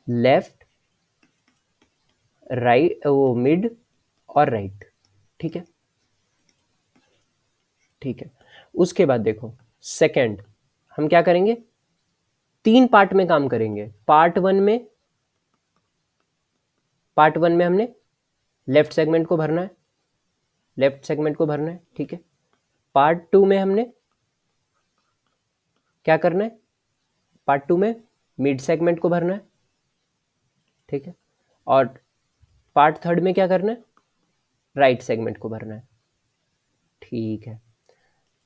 लेफ्ट राइट, वो मिड और राइट, ठीक है, ठीक है। उसके बाद देखो सेकंड हम क्या करेंगे, 3 पार्ट में काम करेंगे। पार्ट वन में हमने लेफ्ट सेगमेंट को भरना है, ठीक है। पार्ट 2 में हमने क्या करना है, पार्ट 2 में मिड सेगमेंट को भरना है, ठीक है। और पार्ट थर्ड में क्या करना है, राइट सेगमेंट को भरना है, ठीक है।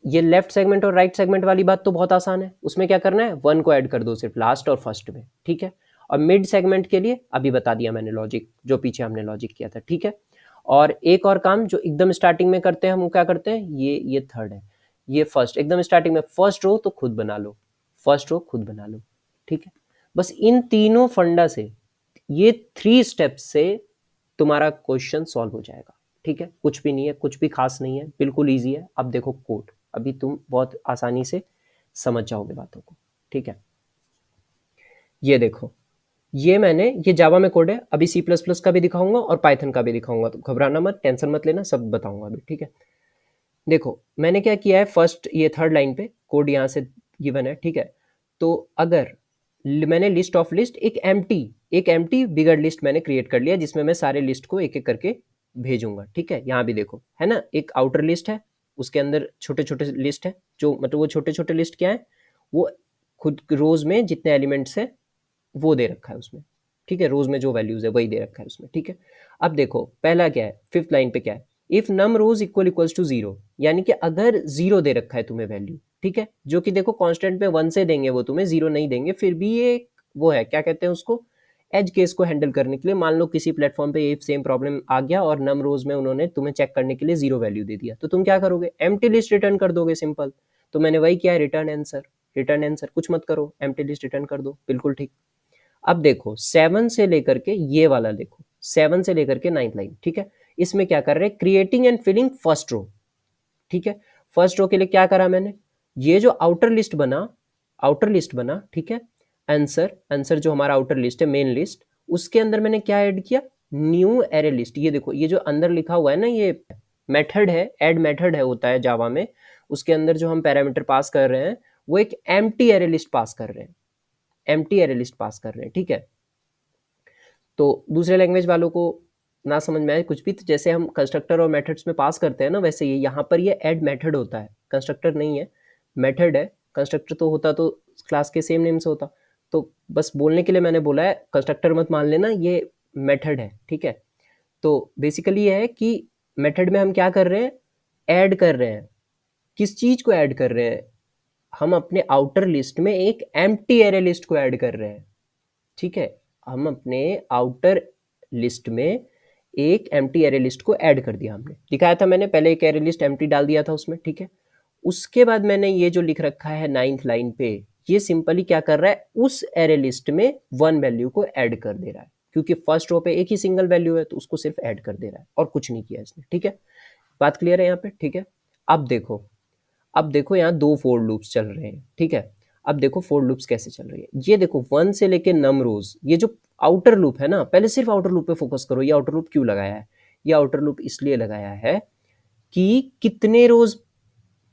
ये लेफ्ट सेगमेंट और राइट सेगमेंट वाली बात तो बहुत आसान है, उसमें क्या करना है, 1 को ऐड कर दो सिर्फ लास्ट और फर्स्ट में, ठीक है। और मिड सेगमेंट के लिए अभी बता दिया मैंने लॉजिक, जो पीछे हमने लॉजिक किया था, ठीक है। और एक और काम जो एकदम स्टार्टिंग में करते हैं, हम क्या करते हैं, ये थर्ड है, ये फर्स्ट, एकदम स्टार्टिंग में फर्स्ट रो तो खुद बना लो, ठीक है। बस इन तीनों फंडा से, ये 3 स्टेप्स से तुम्हारा क्वेश्चन सॉल्व हो जाएगा, ठीक है। कुछ भी नहीं है, कुछ भी खास नहीं है, बिल्कुल ईजी है। अब देखो कोड, अभी तुम बहुत आसानी से समझ जाओगे बातों को, ठीक है। ये देखो, ये जावा में कोड है, अभी सी प्लस प्लस का भी दिखाऊंगा और पाइथन का भी दिखाऊंगा, तो घबराना मत, टेंशन मत लेना, सब बताऊंगा अभी, ठीक है। देखो मैंने क्या किया है, फर्स्ट ये थर्ड लाइन पे कोड यहाँ से गिवन है, ठीक है। तो अगर मैंने लिस्ट ऑफ लिस्ट एक एम्प्टी बिगड़ लिस्ट मैंने क्रिएट कर लिया, जिसमें मैं सारे लिस्ट को एक एक करके भेजूंगा, ठीक है। यहाँ भी देखो है ना, एक आउटर लिस्ट है, उसके अंदर छोटे छोटे लिस्ट है, जो मतलब वो छोटे छोटे लिस्ट क्या है, वो खुद रोज में जितने एलिमेंट्स है वो दे रखा है उसमें, ठीक है, रोज में जो वैल्यूज है वही दे रखा है उसमें, ठीक है। अब देखो पहला क्या है, फिफ्थ लाइन पे क्या है, if num rows equals to 0, यानी कि अगर 0 दे रखा है तुम्हें वैल्यू, ठीक है, जो कि देखो कांस्टेंट पे 1 से देंगे, वो तुम्हें 0 नहीं देंगे, फिर भी ये वो है, क्या कहते हैं उसको, एज केस को हैंडल करने के लिए। मान लो किसी प्लेटफॉर्म पे ये सेम प्रॉब्लम आ गया और नम रोज में उन्होंने तुम्हें चेक करने के लिए 0 वैल्यू दे दिया, तो तुम क्या करोगे, एम्प्टी लिस्ट रिटर्न कर दोगे, सिंपल। तो मैंने वही किया है, रिटर्न आंसर, कुछ मत करो, एम्प्टी लिस्ट रिटर्न कर दो, बिल्कुल ठीक। अब देखो 7 से लेकर के ये वाला देखो, 7 से लेकर के 9th लाइन, ठीक है, इसमें क्या कर रहे हैं, creating and filling first row, ठीक है। फर्स्ट रो के लिए क्या करा मैंने, ये जो आउटर लिस्ट बना, ठीक है, आंसर जो हमारा आउटर लिस्ट है, मेन लिस्ट, उसके अंदर मैंने क्या ऐड किया, न्यू एरे लिस्ट। ये देखो, ये जो अंदर लिखा हुआ है ना, ये मेथड है, ऐड मेथड है, होता है जावा में, उसके अंदर जो हम पैरामीटर पास कर रहे हैं वो एक एम्प्टी एरे लिस्ट पास कर रहे हैं, ठीक है। तो दूसरे लैंग्वेज वालों को ना समझ में आए कुछ भी, तो जैसे हम कंस्ट्रक्टर और मेथड्स में पास करते हैं ना, वैसे ही यहाँ पर ये ऐड मेथड होता है, कंस्ट्रक्टर नहीं है, मेथड है। कंस्ट्रक्टर तो होता तो क्लास के सेम नेम से होता। तो बस बोलने के लिए मैंने बोला है, कंस्ट्रक्टर मत मान लेना, ये मेथड है, ठीक है। तो बेसिकली ये है कि मेथड में हम क्या कर रहे हैं, ऐड कर रहे हैं। किस चीज़ को ऐड कर रहे हैं, हम अपने आउटर लिस्ट में एक एम्प्टी एरे लिस्ट को ऐड कर रहे हैं, ठीक है। हम अपने आउटर लिस्ट में एक एम्प्टी एरे लिस्ट को ऐड कर दिया, हमने दिखाया था, मैंने पहले एक एरे लिस्ट एम्प्टी डाल दिया था उसमें, ठीक है। उसके बाद मैंने ये जो लिख रखा है 9th लाइन पे, ये सिंपली क्या कर रहा है, उस एरे लिस्ट में 1 वैल्यू को ऐड कर दे रहा है, क्योंकि फर्स्ट रो पे एक ही सिंगल वैल्यू है, तो उसको सिर्फ ऐड कर दे रहा है और कुछ नहीं किया इसने, ठीक है। बात क्लियर है यहाँ पे, ठीक है। अब देखो यहाँ दो फोर लूप्स चल रहे हैं, ठीक है। अब देखो फोर लूप्स कैसे चल रही है, ये देखो 1 से लेके नम रोज, ये जो आउटर लूप है ना, पहले सिर्फ आउटर लूप पे फोकस करो। ये आउटर लूप क्यों लगाया है, ये आउटर लूप इसलिए लगाया है कि कितने रोज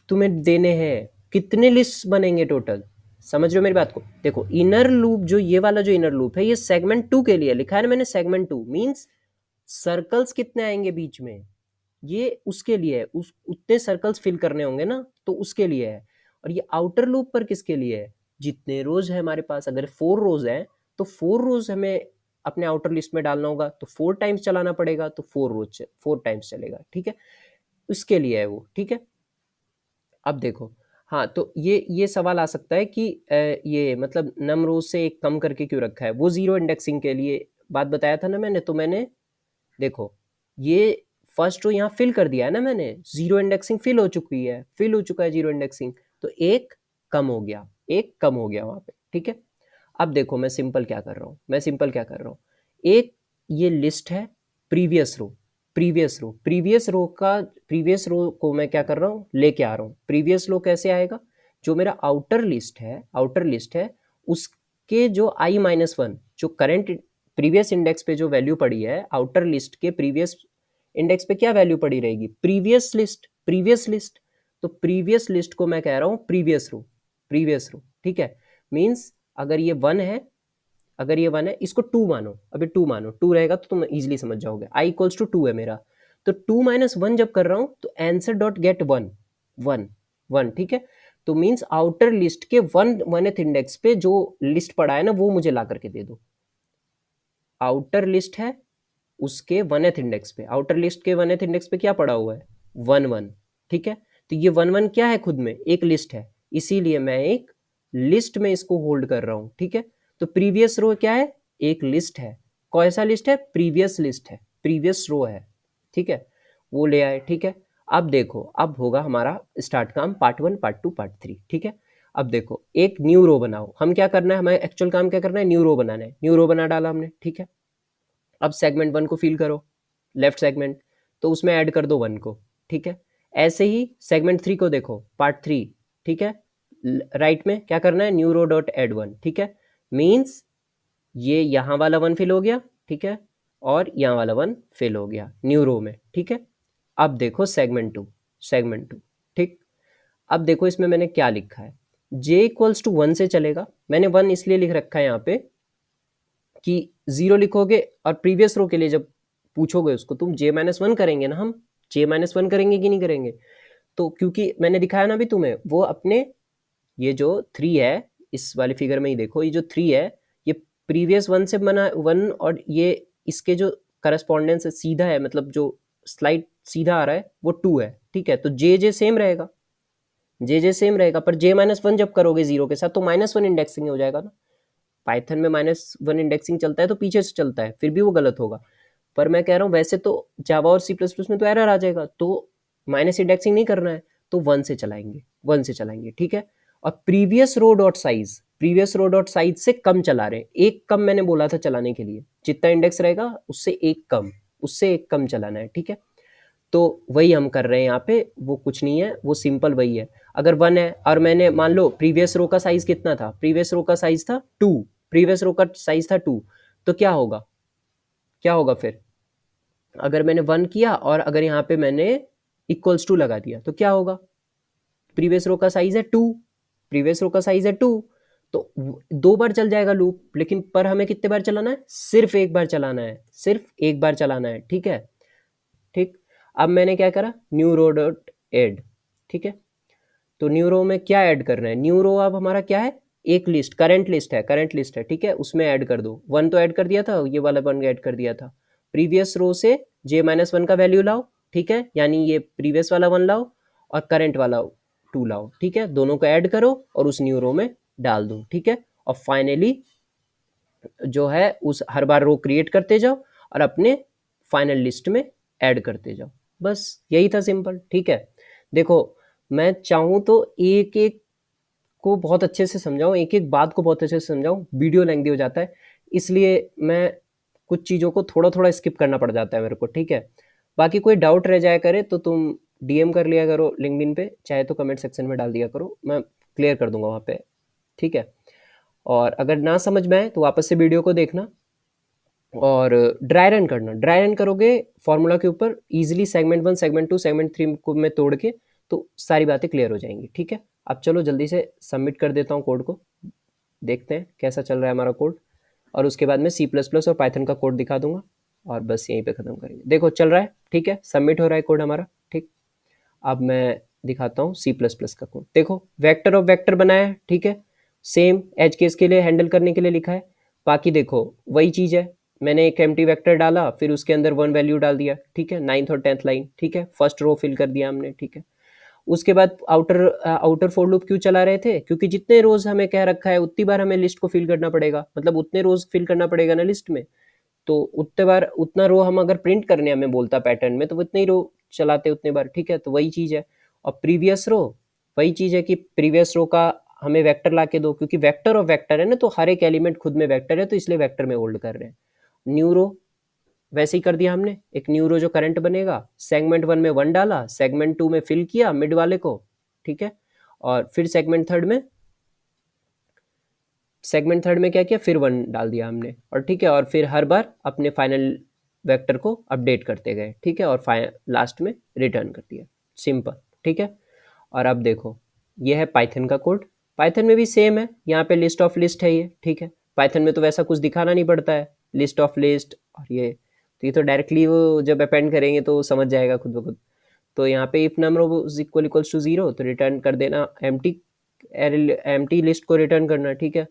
तुम्हें देने हैं, कितने लिस्ट बनेंगे टोटल, समझ रहे हो मेरी बात को। देखो इनर लूप, जो ये वाला जो इनर लूप है, ये सेगमेंट 2 के लिए लिखा है ना मैंने, सेगमेंट 2 मींस सर्कल्स कितने आएंगे बीच में, ये उसके लिए है, उस उतने सर्कल्स फिल करने होंगे ना, तो उसके लिए है। और ये आउटर लूप पर किसके लिए है, जितने रोज है हमारे पास, अगर 4 रोज है तो 4 रोज हमें अपने आउटर लिस्ट में डालना होगा, तो 4 टाइम्स चलाना पड़ेगा, तो 4 रोज 4 टाइम्स चलेगा, ठीक है। उसके लिए है वो, ठीक है। अब देखो, हाँ, तो ये सवाल आ सकता है कि ये मतलब नम रोज से एक कम करके क्यों रखा है, वो जीरो इंडेक्सिंग के लिए बात बताया था ना मैंने। तो मैंने देखो ये फर्स्ट रो यहाँ फिल कर दिया है ना मैंने, जीरो इंडेक्सिंग फिल हो चुकी है, फिल हो चुका है जीरो इंडेक्सिंग, तो एक कम हो गया, एक कम हो गया वहां पे, ठीक है। अब देखो मैं सिंपल क्या कर रहा हूँ, मैं सिंपल क्या कर रहा हूँ, एक ये लिस्ट है, प्रीवियस रो, प्रीवियस रो को मैं क्या कर रहा हूँ, लेके आ रहा हूँ। प्रीवियस रो कैसे आएगा, जो मेरा आउटर लिस्ट है उसके जो i-1, जो करंट प्रीवियस इंडेक्स पे जो वैल्यू पड़ी है, आउटर लिस्ट के प्रीवियस इंडेक्स पे क्या वैल्यू पड़ी रहेगी, प्रीवियस लिस्ट। तो प्रीवियस लिस्ट को मैं कह रहा हूँ प्रीवियस रो, ठीक है। मीन्स अगर ये 1 है, इसको 2 मानो, अभी 2 मानो, 2 रहेगा तो तुम इजीली समझ जाओगे, i इक्वल्स टू 2 है मेरा, तो 2 माइनस 1 जब कर रहा हूँ तो आंसर डॉट गेट 1, 1 1, ठीक है। तो मीन्स आउटर लिस्ट के 1th इंडेक्स पे जो लिस्ट पड़ा है ना, वो मुझे ला करके दे दो। आउटर लिस्ट है उसके 1th इंडेक्स पे, आउटर लिस्ट के 1th इंडेक्स पे क्या पड़ा हुआ है, 1 1, ठीक है। तो ये 1 1 क्या है, खुद में एक लिस्ट है, इसीलिए मैं एक लिस्ट में इसको होल्ड कर रहा हूँ, ठीक है। तो प्रीवियस रो क्या है, एक लिस्ट है, कौन सा लिस्ट है, प्रीवियस लिस्ट है, प्रीवियस रो है, ठीक है। वो ले आए, ठीक है। अब देखो, अब होगा हमारा स्टार्ट काम, पार्ट 1 पार्ट 2 पार्ट 3, ठीक है। अब देखो एक न्यू रो बनाओ, हम क्या करना है, हमें एक्चुअल काम क्या करना है, न्यू रो बनाना है, न्यू रो बना डाला हमने, ठीक है। अब सेगमेंट 1 को फिल करो, लेफ्ट सेगमेंट, तो उसमें ऐड कर दो 1 को, ठीक है। ऐसे ही सेगमेंट 3 को देखो, पार्ट 3, ठीक है। राइट में क्या करना है, न्यू रो डॉट एड 1, ठीक है। मीन्स ये यहाँ वाला 1 फिल हो गया, ठीक है, और यहाँ वाला 1 फिल हो गया न्यू रो में, ठीक है। अब देखो सेगमेंट 2, ठीक। अब देखो इसमें मैंने क्या लिखा है, j इक्वल्स टू 1 से चलेगा, मैंने 1 इसलिए लिख रखा है यहाँ पे कि 0 लिखोगे, और प्रीवियस रो के लिए जब पूछोगे उसको, तुम j-1 करेंगे ना, हम j-1 करेंगे कि नहीं करेंगे। तो क्योंकि मैंने दिखाया ना अभी तुम्हें, वो अपने ये जो 3 है, इस वाली फिगर में ही देखो, ये जो 3 है, ये प्रीवियस 1 से बना 1, और ये इसके जो करस्पॉन्डेंस सीधा है, मतलब जो स्लाइड सीधा आ रहा है वो 2 है, ठीक है। तो जे सेम रहेगा, पर j-1 जब करोगे 0 के साथ, तो -1 इंडेक्सिंग हो जाएगा ना। पाइथन में -1 इंडेक्सिंग चलता है तो पीछे से चलता है, फिर भी वो गलत होगा। पर मैं कह रहा हूँ वैसे तो जावा और सी प्लस प्लस में तो एरर आ जाएगा, तो माइनस इंडेक्सिंग नहीं करना है, तो 1 से चलाएंगे, ठीक है। और प्रीवियस रो डॉट साइज से कम चला रहे हैं, एक कम मैंने बोला था चलाने के लिए, जितना इंडेक्स रहेगा उससे एक कम चलाना है, ठीक है। तो वही हम कर रहे हैं यहाँ पे, वो कुछ नहीं है, वो सिंपल वही है। अगर 1 है और मैंने मान लो प्रीवियस रो का साइज कितना था, प्रीवियस रो का साइज था 2, तो क्या होगा फिर, अगर मैंने 1 किया और अगर यहाँ पे मैंने इक्वल्स टू लगा दिया, तो क्या होगा, प्रीवियस रो का साइज है 2, प्रीवियस रो का साइज है 2, तो 2 बार चल जाएगा लूप, लेकिन पर हमें कितने बार चलाना है? सिर्फ 1 बार चलाना है, सिर्फ 1 बार चलाना है, ठीक है? ठीक। अब मैंने क्या करा, न्यू रो डॉट ऐड, ठीक है? तो न्यू रो में क्या ऐड करना है? न्यू रो अब हमारा क्या है? एक लिस्ट, करंट लिस्ट है, ठीक है? उसमें ऐड कर दो। 1 तो ऐड कर दिया था, ये वाला 1 ऐड कर दिया था। प्रीवियस रो से j-1 का वैल्यू लाओ, ठीक है? यानी ये प्रीवियस वाला 1 लाओ और करंट वाला 2 लाओ, ठीक है? दोनों को ऐड करो और उस न्यू रो में डाल दो, ठीक है? और फाइनली जो है उस हर बार रो क्रिएट करते जाओ और अपने फाइनल लिस्ट में ऐड करते जाओ। बस यही था, सिंपल, ठीक है? देखो, मैं चाहूँ तो एक एक को बहुत अच्छे से समझाऊँ, एक एक बात को बहुत अच्छे से समझाऊँ, वीडियो लेंथी हो जाता है, इसलिए मैं कुछ चीज़ों को थोड़ा थोड़ा स्किप करना पड़ जाता है मेरे को, ठीक है? बाकी कोई डाउट रह जाया करे तो तुम डीएम कर लिया करो लिंक्डइन पे, चाहे तो कमेंट सेक्शन में डाल दिया करो, मैं क्लियर कर दूंगा वहाँ पे, ठीक है? और अगर ना समझ में आए तो वापस से वीडियो को देखना और ड्राई रन करना। ड्राई रन करोगे फॉर्मूला के ऊपर इजीली, सेगमेंट 1, सेगमेंट 2, सेगमेंट 3 को मैं तोड़ के, तो सारी बातें क्लियर हो जाएंगी, ठीक है? अब चलो जल्दी से सबमिट कर देता हूँ कोड को, देखते हैं कैसा चल रहा है हमारा कोड, और उसके बाद मैं सी प्लस प्लस और पाइथन का कोड दिखा दूंगा और बस यहीं पे ख़त्म करेंगे। देखो चल रहा है, ठीक है? सबमिट हो रहा है कोड हमारा, ठीक। अब मैं दिखाता हूँ सी प्लस प्लस का कोड। देखो, वेक्टर ऑफ वेक्टर बनाया है, ठीक है? सेम एज केस के लिए हैंडल करने के लिए लिखा है। बाकी देखो वही चीज़ है, मैंने एक एम्प्टी वेक्टर डाला, फिर उसके अंदर 1 वैल्यू डाल दिया, ठीक है? 9th और 10th लाइन, ठीक है? फर्स्ट रो फिल कर दिया हमने, ठीक है? उसके बाद आउटर फॉर लूप क्यों चला रहे थे? क्योंकि जितने रोज हमें कह रखा है उतनी बार हमें लिस्ट को फिल करना पड़ेगा, मतलब उतने रोज फिल करना पड़ेगा ना लिस्ट में, तो उतने बार उतना रो हम अगर प्रिंट करने हमें बोलता पैटर्न में, तो उतने ही रो चलाते उतने बार, ठीक है? तो वही चीज़ है। और प्रीवियस रो, वही चीज़ है कि प्रीवियस रो का हमें वेक्टर ला के दो, क्योंकि वेक्टर और वेक्टर है ना, तो हर एक एलिमेंट खुद में वेक्टर है, तो इसलिए वेक्टर में होल्ड कर रहे हैं। न्यू रो वैसे ही कर दिया हमने, एक न्यू रो जो करंट बनेगा, सेगमेंट 1 में 1 डाला, सेगमेंट 2 में फिल किया मिड वाले को, ठीक है? और फिर सेगमेंट थर्ड में क्या किया, फिर 1 डाल दिया हमने, और ठीक है? और फिर हर बार अपने फाइनल वेक्टर को अपडेट करते गए, ठीक है? और लास्ट में रिटर्न कर दिया, सिंपल, ठीक है? और अब देखो, ये है पाइथन का कोड। पाइथन में भी सेम है, यहाँ पे लिस्ट ऑफ लिस्ट है ये, ठीक है? पाइथन में तो वैसा कुछ दिखाना नहीं पड़ता है, लिस्ट ऑफ लिस्ट और ये, तो ये तो डायरेक्टली वो जब अपेंड करेंगे तो समझ जाएगा खुद ब खुद। तो यहाँ पे if number is equals to 0 तो रिटर्न कर देना एम्प्टी लिस्ट को रिटर्न करना, ठीक है?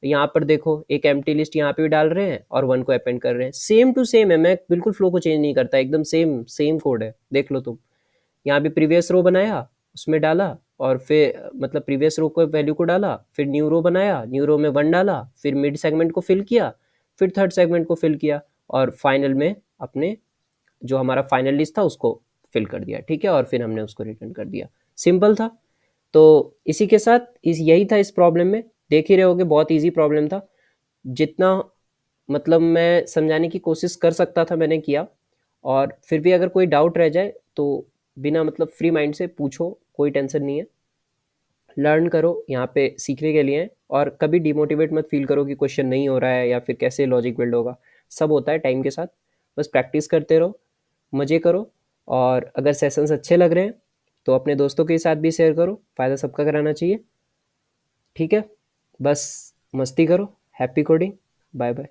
यहाँ पर देखो एक एम्प्टी लिस्ट यहाँ पे भी डाल रहे हैं और 1 को अपेंड कर रहे हैं, सेम टू सेम है, मैं बिल्कुल फ्लो को चेंज नहीं करता, एकदम सेम सेम कोड है, देख लो तुम। यहाँ पे प्रीवियस रो बनाया, उसमें डाला, और फिर मतलब प्रीवियस रो को वैल्यू को डाला, फिर न्यू रो बनाया, न्यू रो में 1 डाला, फिर मिड सेगमेंट को फिल किया, फिर थर्ड सेगमेंट को फिल किया, और फाइनल में अपने जो हमारा फाइनल लिस्ट था उसको फिल कर दिया, ठीक है? और फिर हमने उसको रिटर्न कर दिया, सिंपल था। तो इसी के साथ यही था इस प्रॉब्लम में, देख ही रहे होगे बहुत इजी प्रॉब्लम था, जितना मतलब मैं समझाने की कोशिश कर सकता था मैंने किया। और फिर भी अगर कोई डाउट रह जाए तो बिना मतलब फ्री माइंड से पूछो, कोई टेंशन नहीं है, लर्न करो, यहाँ पे सीखने के लिए हैं। और कभी डिमोटिवेट मत फील करो कि क्वेश्चन नहीं हो रहा है या फिर कैसे लॉजिक बिल्ड होगा, सब होता है टाइम के साथ, बस प्रैक्टिस करते रहो, मज़े करो। और अगर सेशंस अच्छे लग रहे हैं तो अपने दोस्तों के साथ भी शेयर करो, फ़ायदा सबका कराना चाहिए, ठीक है? बस मस्ती करो, हैप्पी कोडिंग, बाय बाय।